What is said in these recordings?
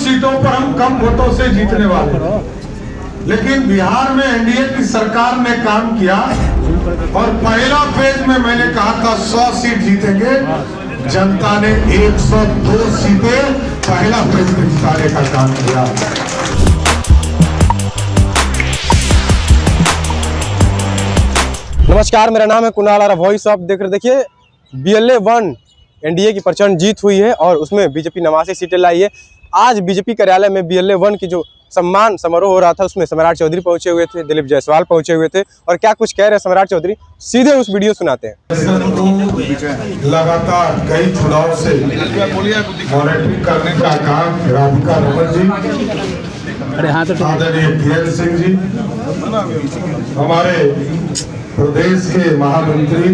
सीटों पर हम कम वोटों से जीतने वाले, लेकिन बिहार में एनडीए की सरकार ने काम किया और पहला फेज में मैंने कहा था 100 सीट जीतेंगे, जनता ने 102 सीटें पहला फेज में जिताने का काम किया। नमस्कार, मेरा नाम है कुणाल और वॉइस ऑफ देख रहे। देखिए, BLA 1 एनडीए की प्रचंड जीत हुई है और उसमें बीजेपी 89 सीटें लाई है। आज बीजेपी कार्यालय में BLA 1 की जो सम्मान समारोह हो रहा था, उसमें सम्राट चौधरी पहुंचे हुए थे, दिलीप जायसवाल पहुंचे हुए थे। और क्या कुछ कह रहे हैं सम्राट चौधरी, सीधे उस वीडियो सुनाते हैं। लगातार कई चुनाव से मॉनिटरिंग करने का काम राधिका रमन जी, आदरणीय किरण सिंह जी, हमारे प्रदेश के महामंत्री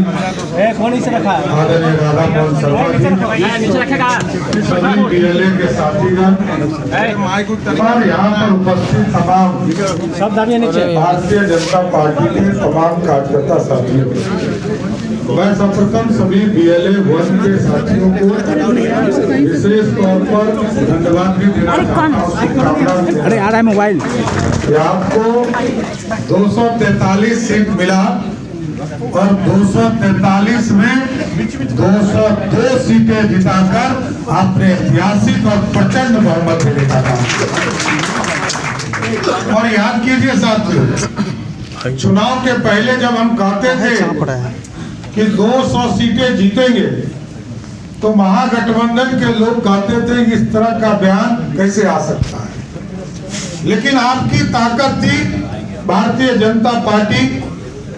आदरणीय राधा मोहन शर्मा जी, सभी BLA के साथीगण और यहाँ पर उपस्थित तमाम भारतीय जनता पार्टी के तमाम कार्यकर्ता साथियों, मैं सर्वप्रथम सभी BLA 1 के साथियों को विशेष तौर पर धन्यवाद भी देना चाहता हूँ। मोबाइल आपको 243 सीट मिला और 243 में 202 सीटें जिताकर आपने ऐतिहासिक और प्रचंड बहुमत देने का काम किया। और याद कीजिए साथियों, चुनाव के पहले जब हम कहते थे कि 200 सीटें जीतेंगे, तो महागठबंधन के लोग कहते थे कि इस तरह का बयान कैसे आ सकता है। लेकिन आपकी ताकत थी, भारतीय जनता पार्टी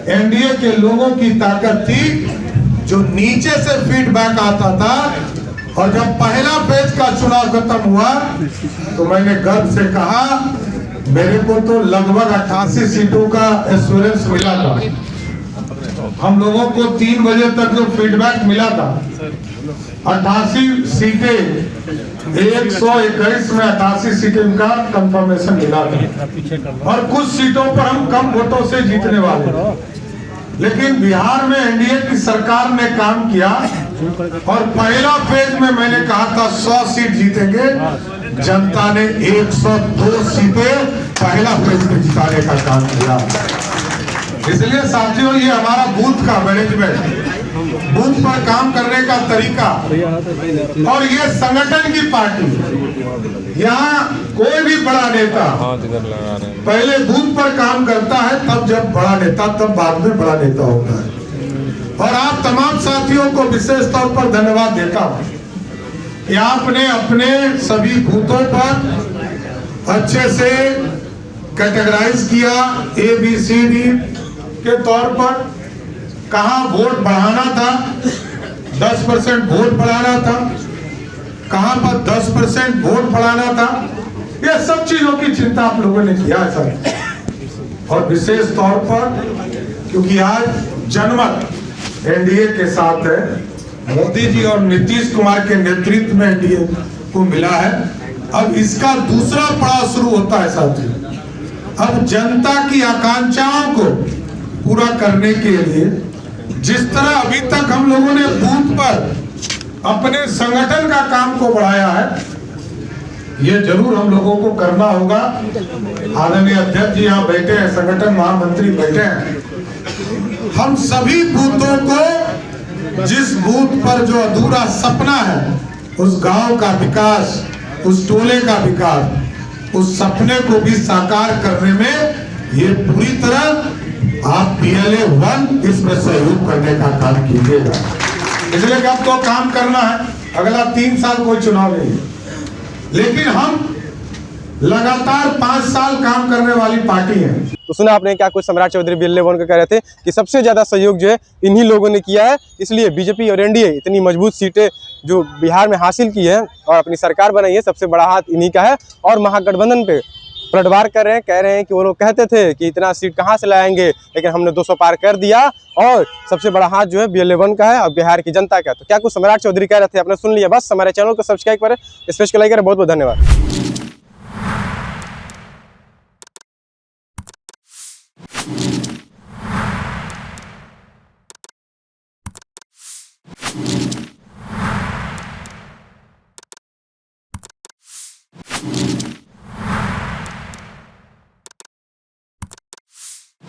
एनडीए के लोगों की ताकत थी, जो नीचे से फीडबैक आता था। और जब पहला फेज का चुनाव खत्म हुआ तो मैंने गर्व से कहा, मेरे को तो लगभग 88 सीटों का एश्योरेंस मिला था। हम लोगों को 3 बजे तक जो फीडबैक मिला था, 88 सीटें 121 में 88 सीटें का कंफर्मेशन मिला था। और कुछ सीटों पर हम कम वोटों से जीतने वाले, लेकिन बिहार में एनडीए की सरकार ने काम किया और पहला फेज में मैंने कहा था 100 सीट जीतेंगे, जनता ने 102 सीटें पहला फेज में जिताने का काम किया। इसलिए साथियों, ये हमारा बूथ का मैनेजमेंट, बूथ पर काम करने का तरीका और ये संगठन की पार्टी, यहाँ कोई भी बड़ा नेता पहले बूथ पर काम करता है, तब जब बड़ा नेता, तब बाद में बड़ा नेता होता है। और आप तमाम साथियों को विशेष तौर पर धन्यवाद देता हूँ कि आपने अपने सभी बूथों पर अच्छे से कैटेगराइज किया, ABCD के तौर पर। कहाँ वोट बढ़ाना था, 10% वोट बढ़ाना था, कहाँ पर 10% वोट बढ़ाना था, ये सब चीजों की चिंता आप लोगों ने किया है सर। और विशेष तौर पर क्योंकि आज जनमत एनडीए के साथ है, मोदी जी और नीतीश कुमार के नेतृत्व में एनडीए को मिला है। अब इसका दूसरा पड़ाव शुरू होता है साथियों। अब जनता की आकांक्षाओं को पूरा करने के लिए जिस तरह अभी तक हम लोगों ने बूथ पर अपने संगठन का काम को बढ़ाया है, ये जरूर हम लोगों को करना होगा। आदरणीय अध्यक्ष जी यहाँ बैठे हैं, संगठन महामंत्री बैठे हैं। हम सभी बूथों को, जिस बूथ पर जो अधूरा सपना है, उस गांव का विकास, उस टोले का विकास, उस सपने को भी साकार करने में ये पूरी तरह आप BLA 1 इसमें सहयोग करने का काम कीजिएगा। इसलिए कि अब तो काम करना है, अगला 3 साल कोई चुनाव नहीं है, लेकिन हम लगातार 5 साल काम करने वाली पार्टी है। तो सुना आपने क्या कुछ सम्राट चौधरी BLA 1 का कह रहे थे कि सबसे ज्यादा सहयोग जो है इन्हीं लोगों ने किया है, इसलिए बीजेपी और एनडीए इतनी मजबूत सीटें जो बिहार में हासिल की है और अपनी सरकार बनाई है, सबसे बड़ा हाथ इन्हीं का है। और महागठबंधन पे पलटवार कर रहे हैं, कह रहे हैं कि वो लोग कहते थे कि इतना सीट कहाँ से लाएंगे, लेकिन हमने 200 पार कर दिया और सबसे बड़ा हाथ जो है BLA 1 का है और बिहार की जनता का। तो क्या कुछ सम्राट चौधरी कह रहे थे, आपने सुन लिया। बस हमारे चैनल को सब्सक्राइब करें, स्पेशल लाइक करें। बहुत बहुत धन्यवाद।